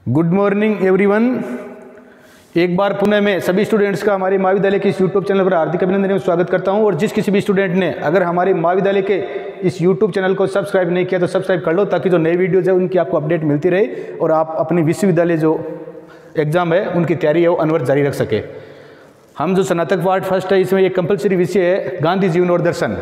Good morning everyone. एक बार पुनः मैं सभी स्टूडेंट्स का हमारे महाविद्यालय के इस यूट्यूब चैनल पर हार्दिक अभिनंदन एवं स्वागत करता हूं। और जिस किसी भी स्टूडेंट ने अगर हमारे महाविद्यालय के इस यूट्यूब चैनल को सब्सक्राइब नहीं किया तो सब्सक्राइब कर लो, ताकि जो नई वीडियोज़ है उनकी आपको अपडेट मिलती रहे और आप अपनी विश्वविद्यालय जो एग्ज़ाम है उनकी तैयारी है वो अनवरत जारी रख सके। हम जो स्नातक पार्ट फर्स्ट है इसमें एक कंपलसरी विषय है गांधी जीवन और दर्शन,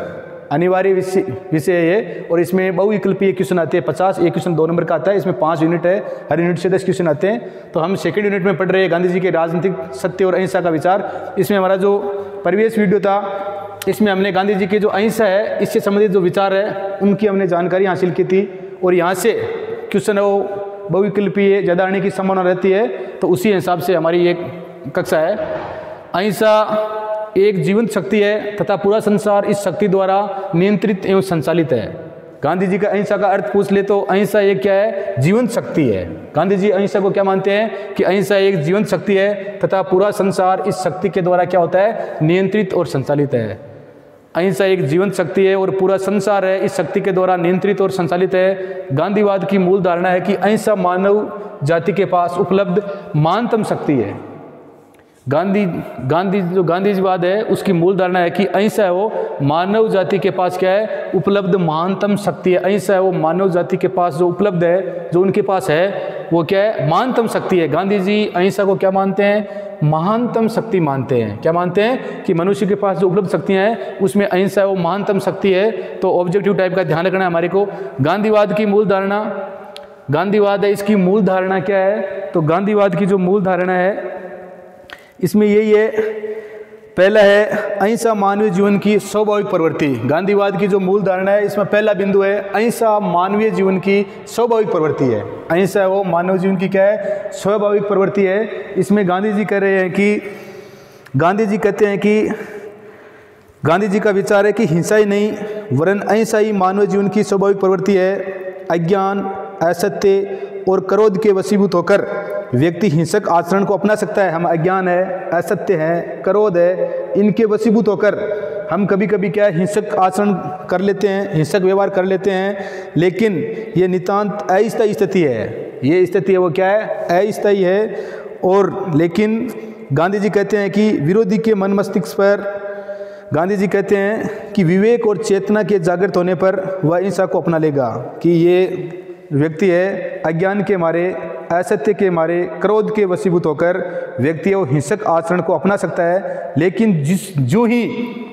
अनिवार्य विषय है ये। और इसमें बहुविकल्पीय क्वेश्चन आते हैं 50, एक क्वेश्चन 2 नंबर का आता है। इसमें 5 यूनिट है, हर यूनिट से 10 क्वेश्चन आते हैं। तो हम सेकंड यूनिट में पढ़ रहे हैं गांधी जी के राजनीतिक सत्य और अहिंसा का विचार। इसमें हमारा जो प्रीवियस वीडियो था इसमें हमने गांधी जी के जो अहिंसा है इससे संबंधित जो विचार है उनकी हमने जानकारी हासिल की थी। और यहाँ से क्वेश्चन है वो बहुविकल्पीय ज़्यादा आने की संभावना रहती है, तो उसी हिसाब से हमारी एक कक्षा है। अहिंसा एक जीवंत शक्ति है तथा पूरा संसार इस शक्ति द्वारा नियंत्रित एवं संचालित है। गांधी जी का अहिंसा का अर्थ पूछ ले तो अहिंसा एक क्या है? जीवंत शक्ति है। गांधी जी अहिंसा को क्या मानते हैं कि अहिंसा एक जीवंत शक्ति है तथा पूरा संसार इस शक्ति के द्वारा क्या होता है? नियंत्रित और संचालित है। अहिंसा एक जीवंत शक्ति है और पूरा संसार है इस शक्ति के द्वारा नियंत्रित और संचालित है। गांधीवाद की मूल धारणा है कि अहिंसा मानव जाति के पास उपलब्ध महानतम शक्ति है। गांधीवाद है उसकी मूल धारणा है कि अहिंसा है वो मानव जाति के पास क्या है? उपलब्ध महानतम शक्ति है। अहिंसा है वो मानव जाति के पास जो उपलब्ध है, जो उनके पास है वो क्या है? महानतम शक्ति है। गांधी जी अहिंसा को क्या मानते हैं? महानतम शक्ति मानते हैं। क्या मानते हैं? कि मनुष्य के पास जो उपलब्ध शक्तियाँ हैं उसमें अहिंसा है वो महानतम शक्ति है। तो ऑब्जेक्टिव टाइप का ध्यान रखना है हमारे को। गांधीवाद की मूल धारणा, गांधीवाद है इसकी मूल धारणा क्या है? तो गांधीवाद की जो मूल धारणा है इसमें यही है। पहला है अहिंसा मानवीय जीवन की स्वाभाविक प्रवृत्ति। गांधीवाद की जो मूल धारणा है इसमें पहला बिंदु है अहिंसा मानवीय जीवन की स्वाभाविक प्रवृत्ति है। अहिंसा है वो मानव जीवन की क्या है? स्वाभाविक प्रवृत्ति है। इसमें गांधी जी कह रहे हैं कि गांधी जी कहते हैं कि गांधी जी का विचार है कि हिंसा ही नहीं वरन अहिंसा ही मानव जीवन की स्वाभाविक प्रवृत्ति है। अज्ञान, असत्य और क्रोध के वशीभूत होकर व्यक्ति हिंसक आचरण को अपना सकता है। हम अज्ञान है, असत्य है, क्रोध है, इनके वशीभूत होकर हम कभी कभी क्या है? हिंसक आचरण कर लेते हैं, हिंसक व्यवहार कर लेते हैं। लेकिन ये नितांत अस्थायी स्थिति है। ये स्थिति है वो क्या है? अस्थायी है। और लेकिन गांधी जी कहते हैं कि विरोधी के मन मस्तिष्क पर, गांधी जी कहते हैं कि विवेक और चेतना के जागृत होने पर वह अहिंसा को अपना लेगा। कि ये व्यक्ति है अज्ञान के मारे, असत्य के मारे, क्रोध के वशीभूत होकर व्यक्ति वो हिंसक आचरण को अपना सकता है। लेकिन जो ही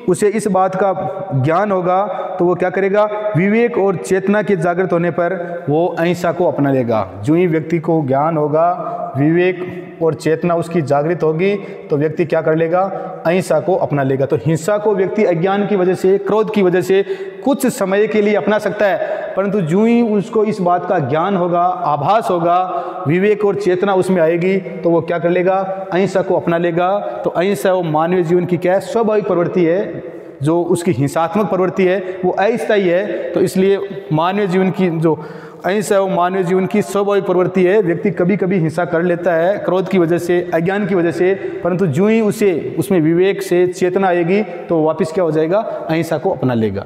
उसे इस बात का ज्ञान होगा तो वो क्या करेगा? विवेक और चेतना के जागृत होने पर वो अहिंसा को अपना लेगा। जो ही व्यक्ति को ज्ञान होगा, विवेक और चेतना उसकी जागृत होगी तो व्यक्ति क्या कर लेगा? अहिंसा को अपना लेगा। तो हिंसा को व्यक्ति अज्ञान की वजह से, क्रोध की वजह से कुछ समय के लिए अपना सकता है, परंतु जो ही उसको इस बात का ज्ञान होगा, आभास होगा, विवेक और चेतना उसमें आएगी तो वो क्या कर लेगा? अहिंसा को अपना लेगा। तो अहिंसा वो मानवीय जीवन की क्या है? स्वाभाविक प्रवृत्ति है। जो उसकी हिंसात्मक प्रवृत्ति है वो अस्थायी है। तो इसलिए मानवीय जीवन की जो अहिंसा है वो मानवीय जीवन की स्वाभाविक प्रवृत्ति है। व्यक्ति कभी कभी हिंसा कर लेता है क्रोध की वजह से, अज्ञान की वजह से, परंतु जो ही उसे उसमें विवेक से चेतना आएगी तो वापस क्या हो जाएगा? अहिंसा को अपना लेगा।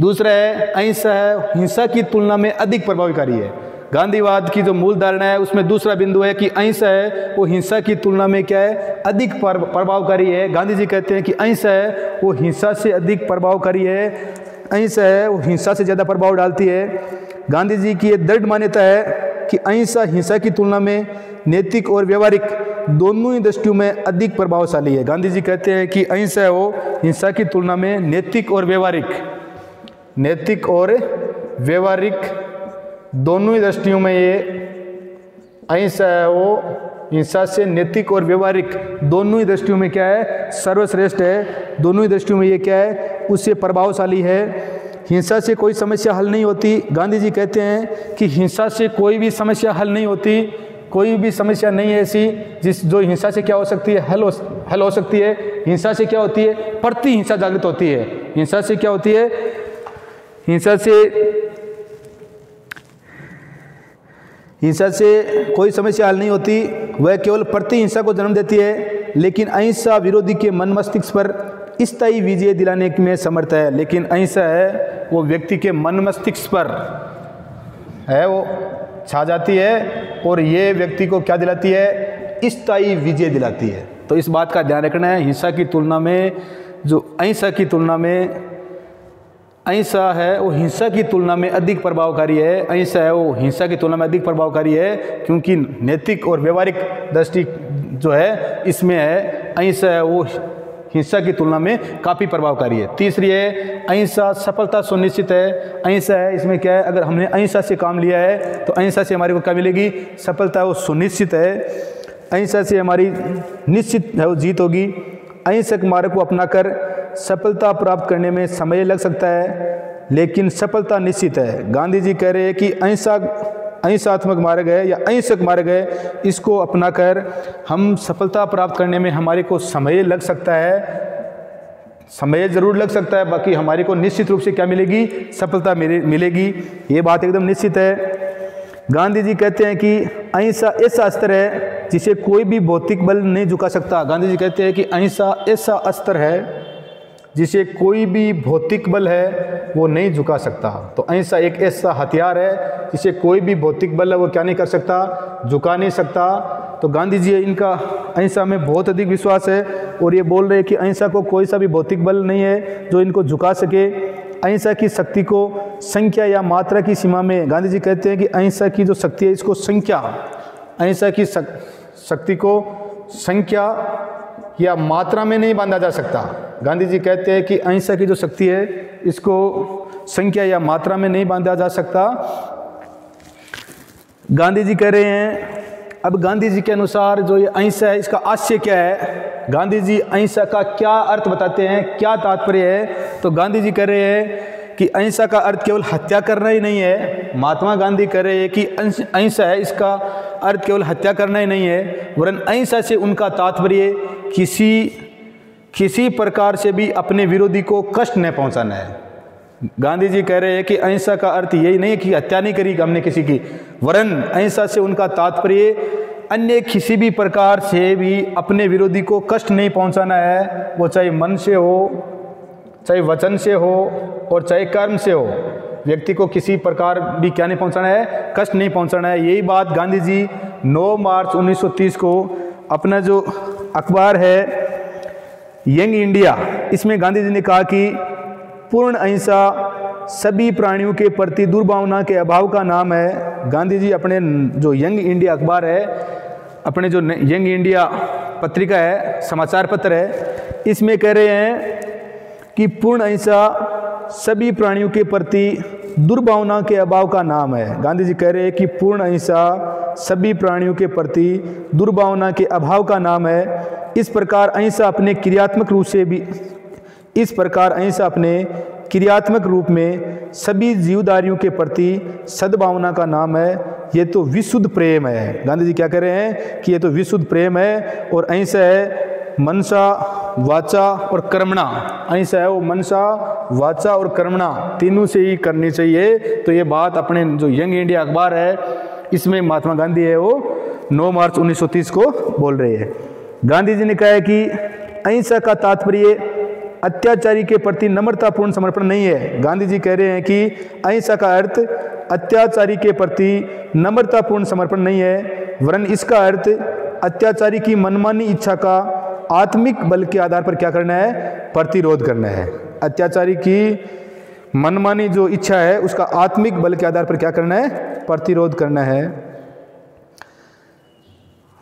दूसरा है अहिंसा है हिंसा की तुलना में अधिक प्रभावकारी है। गांधीवाद की जो मूल धारणा है उसमें दूसरा बिंदु है कि अहिंसा है वो हिंसा की तुलना में क्या है? अधिक प्रभावकारी है। गांधी जी कहते हैं कि अहिंसा है वो हिंसा से अधिक प्रभावकारी है। अहिंसा है वो हिंसा से ज़्यादा प्रभाव डालती है। गांधी जी की ये दृढ़ मान्यता है कि अहिंसा हिंसा की तुलना में नैतिक और व्यवहारिक दोनों ही दृष्टियों में अधिक प्रभावशाली है। गांधी जी कहते हैं कि अहिंसा है वो हिंसा की तुलना में नैतिक और व्यवहारिक दोनों ही दृष्टियों में ये अहिंसा है वो हिंसा से नैतिक और व्यवहारिक दोनों ही दृष्टियों में क्या है? सर्वश्रेष्ठ है। दोनों ही दृष्टियों में ये क्या है? उससे प्रभावशाली है। हिंसा से कोई समस्या हल नहीं होती। गांधी जी कहते हैं कि हिंसा से कोई भी समस्या हल नहीं होती। कोई भी समस्या नहीं है ऐसी जो हिंसा से क्या हो सकती है? हल हो सकती है। हिंसा से क्या होती है? प्रति हिंसा जागृत होती है। हिंसा से क्या होती है? हिंसा से कोई समस्या हल नहीं होती, वह केवल प्रति हिंसा को जन्म देती है। लेकिन अहिंसा विरोधी के मन मस्तिष्क पर स्थायी विजय दिलाने में समर्थ है। लेकिन अहिंसा है वो व्यक्ति के मन मस्तिष्क पर है वो छा जाती है और ये व्यक्ति को क्या दिलाती है, स्थायी विजय दिलाती है। तो इस बात का ध्यान रखना है, हिंसा की तुलना में जो अहिंसा की तुलना में अहिंसा है वो हिंसा की तुलना में अधिक प्रभावकारी है, अहिंसा है वो हिंसा की तुलना में अधिक प्रभावकारी है, क्योंकि नैतिक और व्यवहारिक दृष्टि जो है इसमें है, अहिंसा है वो हिंसा की तुलना में काफ़ी प्रभावकारी है। तीसरी है अहिंसा सफलता सुनिश्चित है। अहिंसा है इसमें क्या है, अगर हमने अहिंसा से काम लिया है तो अहिंसा से हमारे को क्या मिलेगी, सफलता वो सुनिश्चित है, अहिंसा से हमारी निश्चित है वो जीत होगी। अहिंसक मार्ग को अपनाकर सफलता प्राप्त करने में समय लग सकता है, लेकिन सफलता निश्चित है। गांधी जी कह रहे हैं कि अहिंसात्मक मार्ग है या अहिंसक मार्ग है, इसको अपनाकर हम सफलता प्राप्त करने में हमारे को समय लग सकता है, समय ज़रूर लग सकता है, बाकी हमारे को निश्चित रूप से क्या मिलेगी, सफलता मिलेगी, ये बात एकदम निश्चित है। गांधी जी कहते हैं कि अहिंसा ऐसा अस्त्र है जिसे कोई भी भौतिक बल नहीं झुका सकता। गांधी जी कहते हैं कि अहिंसा ऐसा अस्त्र है जिसे कोई भी भौतिक बल है वो नहीं झुका सकता। तो अहिंसा एक ऐसा हथियार है जिसे कोई भी भौतिक बल है वो क्या नहीं कर सकता, झुका नहीं सकता। तो गांधी जी इनका अहिंसा में बहुत अधिक विश्वास है और ये बोल रहे हैं कि अहिंसा को कोई सा भी भौतिक बल नहीं है जो इनको झुका सके। अहिंसा की शक्ति को संख्या या मात्रा की सीमा में, गांधी जी कहते हैं कि अहिंसा की जो शक्ति है इसको संख्या, अहिंसा की शक्ति को संख्या या मात्रा में नहीं बांधा जा सकता। गांधी जी कहते हैं कि अहिंसा की जो शक्ति है इसको संख्या या मात्रा में नहीं बांधा जा सकता। गांधी जी कह रहे हैं, अब गांधी जी के अनुसार जो ये अहिंसा है इसका आशय क्या है, गांधी जी अहिंसा का क्या अर्थ बताते हैं, क्या तात्पर्य है। तो गांधी जी कह रहे हैं कि अहिंसा का अर्थ केवल हत्या करना ही नहीं है। महात्मा गांधी कह रहे हैं कि अहिंसा है इसका अर्थ केवल हत्या करना ही नहीं है, वरन अहिंसा से उनका तात्पर्य किसी प्रकार से भी अपने विरोधी को कष्ट न पहुंचाना है। गांधी जी कह रहे हैं कि अहिंसा का अर्थ यही नहीं है कि हत्या नहीं करी हमने किसी की, वरन अहिंसा से उनका तात्पर्य अन्य किसी भी प्रकार से भी अपने विरोधी को कष्ट नहीं पहुंचाना है, वो चाहे मन से हो, चाहे वचन से हो और चाहे कर्म से हो, व्यक्ति को किसी प्रकार भी क्या नहीं पहुंचाना है, कष्ट नहीं पहुंचाना है। यही बात गांधी जी 9 मार्च 1930 को अपना जो अखबार है यंग इंडिया, इसमें गांधी जी ने कहा कि पूर्ण अहिंसा सभी प्राणियों के प्रति दुर्भावना के अभाव का नाम है। गांधी जी अपने जो यंग इंडिया अखबार है, अपने जो यंग इंडिया पत्रिका है, समाचार पत्र है, इसमें कह रहे हैं कि पूर्ण अहिंसा सभी प्राणियों के प्रति दुर्भावना के अभाव का नाम है। गांधी जी कह रहे हैं कि पूर्ण अहिंसा सभी प्राणियों के प्रति दुर्भावना के अभाव का नाम है। इस प्रकार अहिंसा अपने क्रियात्मक रूप में सभी जीवधारियों के प्रति सद्भावना का नाम है। ये तो विशुद्ध प्रेम है। गांधी जी क्या कह रहे हैं कि ये तो विशुद्ध प्रेम है। और अहिंसा है मनसा वाचा और कर्मणा, अहिंसा है वो मनसा वाचा और कर्मणा तीनों से ही करनी चाहिए। तो ये बात अपने जो यंग इंडिया अखबार है इसमें महात्मा गांधी है वो 9 मार्च 1930 को बोल रहे हैं। गांधी जी ने कहा है कि अहिंसा का तात्पर्य अत्याचारी के प्रति नम्रतापूर्ण समर्पण नहीं है। गांधी जी कह रहे हैं कि अहिंसा का अर्थ अत्याचारी के प्रति नम्रतापूर्ण समर्पण नहीं है, वरन इसका अर्थ अत्याचारी की मनमानी इच्छा का आत्मिक बल के आधार पर क्या करना है, प्रतिरोध करना है। अत्याचारी की मनमानी जो इच्छा है उसका आत्मिक बल के आधार पर क्या करना है, प्रतिरोध करना है।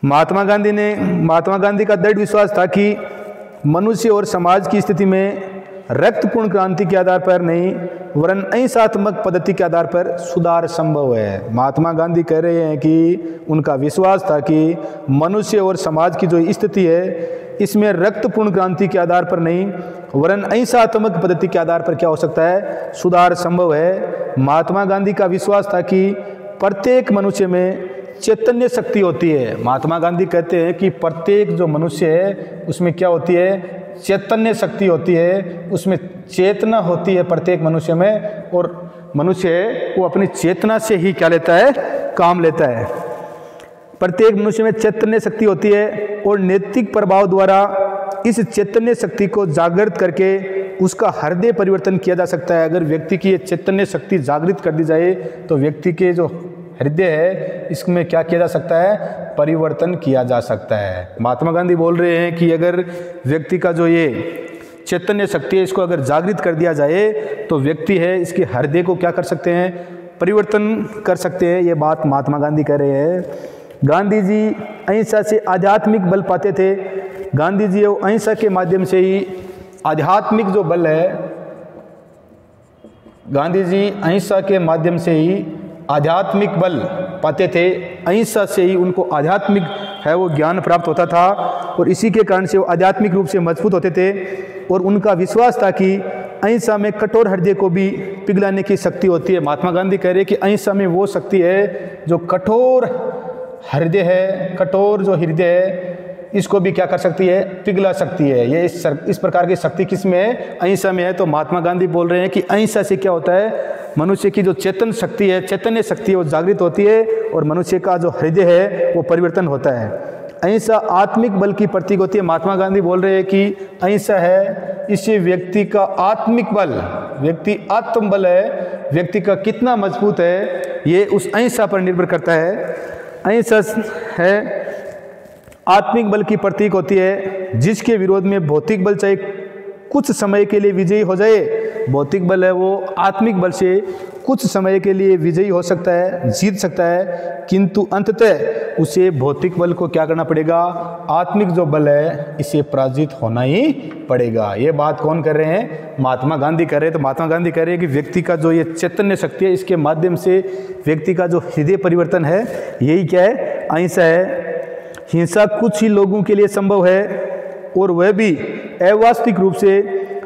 महात्मा गांधी का दृढ़ विश्वास था कि मनुष्य और समाज की स्थिति में रक्तपूर्ण क्रांति के आधार पर नहीं वरन अहिंसात्मक पद्धति के आधार पर सुधार संभव है। महात्मा गांधी कह रहे हैं कि उनका विश्वास था कि मनुष्य और समाज की जो स्थिति है इसमें रक्तपूर्ण क्रांति के आधार पर नहीं वरन अहिंसात्मक पद्धति के आधार पर क्या हो सकता है, सुधार संभव है। महात्मा गांधी का विश्वास था कि प्रत्येक मनुष्य में चैतन्य शक्ति होती है। महात्मा गांधी कहते हैं कि प्रत्येक जो मनुष्य है उसमें क्या होती है, चैतन्य शक्ति होती है, उसमें चेतना होती है प्रत्येक मनुष्य में, और मनुष्य है वो अपनी चेतना से ही क्या लेता है, काम लेता है। प्रत्येक मनुष्य में चैतन्य शक्ति होती है और नैतिक प्रभाव द्वारा इस चैतन्य शक्ति को जागृत करके उसका हृदय परिवर्तन किया जा सकता है। अगर व्यक्ति की ये चैतन्य शक्ति जागृत कर दी जाए तो व्यक्ति के जो हृदय है इसमें क्या किया जा सकता है, परिवर्तन किया जा सकता है। महात्मा गांधी बोल रहे हैं कि अगर व्यक्ति का जो ये चैतन्य शक्ति है इसको अगर जागृत कर दिया जाए तो व्यक्ति है इसके हृदय को क्या कर सकते हैं, परिवर्तन कर सकते हैं। ये बात महात्मा गांधी कह रहे हैं। गांधी जी अहिंसा से आध्यात्मिक बल पाते थे। गांधी जी अहिंसा के माध्यम से ही आध्यात्मिक जो बल है, गांधी जी अहिंसा के माध्यम से ही आध्यात्मिक बल पाते थे। अहिंसा से ही उनको आध्यात्मिक है वो ज्ञान प्राप्त होता था और इसी के कारण से वो आध्यात्मिक रूप से मजबूत होते थे और उनका विश्वास था कि अहिंसा में कठोर हृदय को भी पिघलाने की शक्ति होती है। महात्मा गांधी कह रहे हैं कि अहिंसा में वो शक्ति है जो कठोर हृदय है, कठोर जो हृदय है इसको भी क्या कर सकती है, पिघला सकती है। ये इस प्रकार की शक्ति किस में है, अहिंसा में है। तो महात्मा गांधी बोल रहे हैं कि अहिंसा से क्या होता है, मनुष्य की जो चेतन शक्ति है, चैतन्य शक्ति है वो जागृत होती है और मनुष्य का जो हृदय है वो परिवर्तन होता है। अहिंसा आत्मिक बल की प्रतीक होती है। महात्मा गांधी बोल रहे हैं कि अहिंसा है इससे व्यक्ति का आत्मिक बल, व्यक्ति आत्म बल है, व्यक्ति का कितना मजबूत है ये उस अहिंसा पर निर्भर करता है। अहिंसा है आत्मिक बल की प्रतीक होती है जिसके विरोध में भौतिक बल चाहे कुछ समय के लिए विजयी हो जाए। भौतिक बल है वो आत्मिक बल से कुछ समय के लिए विजयी हो सकता है, जीत सकता है, किंतु अंततः उसे भौतिक बल को क्या करना पड़ेगा, आत्मिक जो बल है इसे पराजित होना ही पड़ेगा। ये बात कौन कर रहे हैं, महात्मा गांधी कर रहे हैं। तो महात्मा गांधी कह रहे हैं कि व्यक्ति का जो ये चैतन्य शक्ति है इसके माध्यम से व्यक्ति का जो हृदय परिवर्तन है यही क्या है, अहिंसा है। हिंसा कुछ ही लोगों के लिए संभव है और वह भी अवास्तविक रूप से,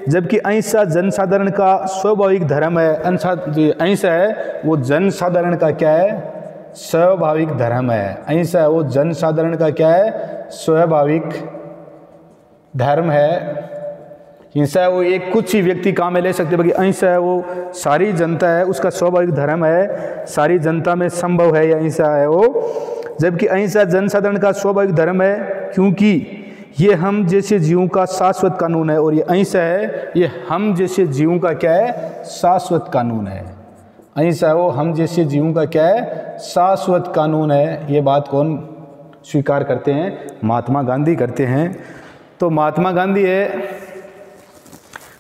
जबकि अहिंसा जनसाधारण का स्वाभाविक धर्म है। अहिंसा है वो जनसाधारण का क्या है, स्वाभाविक धर्म है। अहिंसा है वो जनसाधारण का क्या है, स्वाभाविक धर्म है। हिंसा है वो एक कुछ ही व्यक्ति काम में ले सकते, बल्कि अहिंसा है वो सारी जनता है, उसका स्वाभाविक धर्म है, सारी जनता में संभव है। अहिंसा है वो, जबकि अहिंसा जनसाधारण का स्वाभाविक धर्म है क्योंकि ये हम जैसे जीवों का शाश्वत कानून है। और ये अहिंसा है ये हम जैसे जीवों का क्या है, शाश्वत कानून है। अहिंसा वो हम जैसे जीवों का क्या है, शाश्वत कानून है। ये बात कौन स्वीकार करते हैं, महात्मा गांधी करते हैं। तो महात्मा गांधी है,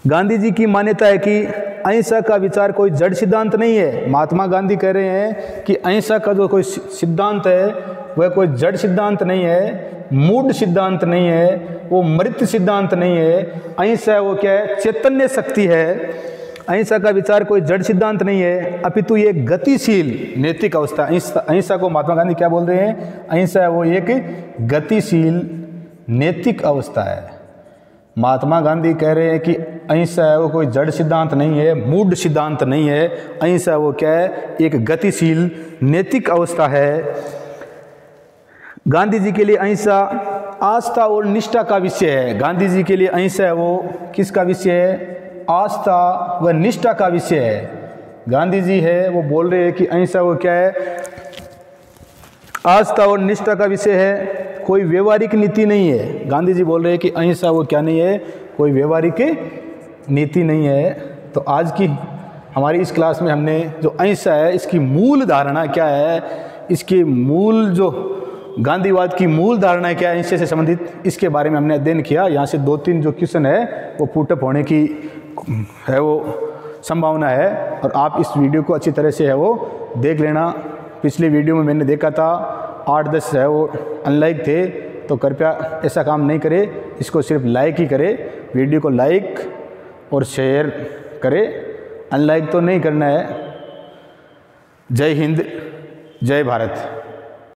गांधी जी की मान्यता है कि अहिंसा का विचार कोई जड़ सिद्धांत नहीं है। महात्मा गांधी कह रहे हैं कि अहिंसा का जो कोई सिद्धांत है वह कोई जड़ सिद्धांत नहीं है, मूढ़ सिद्धांत नहीं है, वो मृत सिद्धांत नहीं है। अहिंसा वो क्या है, चैतन्य शक्ति है। अहिंसा का विचार कोई जड़ सिद्धांत नहीं है, अपितु ये गतिशील नैतिक अवस्था। अहिंसा को महात्मा गांधी क्या बोल रहे हैं, अहिंसा है वो एक गतिशील नैतिक अवस्था है। महात्मा गांधी कह रहे हैं कि अहिंसा है वो कोई जड़ सिद्धांत नहीं है, मूढ़ सिद्धांत नहीं है। अहिंसा वो क्या है, एक गतिशील नैतिक अवस्था है। गांधी जी के लिए अहिंसा आस्था और निष्ठा का विषय है। गांधी जी के लिए अहिंसा है वो किसका विषय है, आस्था व निष्ठा का विषय है। गांधी जी है वो बोल रहे हैं कि अहिंसा वो क्या है, आस्था और निष्ठा का विषय है, कोई व्यवहारिक नीति नहीं है। गांधी जी बोल रहे हैं कि अहिंसा वो क्या नहीं है, कोई व्यवहारिक नीति नहीं है। तो आज की हमारी इस क्लास में हमने जो अहिंसा है इसकी मूल धारणा क्या है, इसकी मूल जो गांधीवाद की मूल धारणा क्या है अहिंसा से संबंधित, इसके बारे में हमने अध्ययन किया। यहाँ से 2-3 जो क्वेश्चन है वो पुटअप होने की है वो संभावना है और आप इस वीडियो को अच्छी तरह से है वो देख लेना। पिछले वीडियो में मैंने देखा था 8-10 है वो अनलाइक थे, तो कृपया ऐसा काम नहीं करें, इसको सिर्फ लाइक ही करें, वीडियो को लाइक और शेयर करें, अनलाइक तो नहीं करना है। जय हिंद, जय भारत।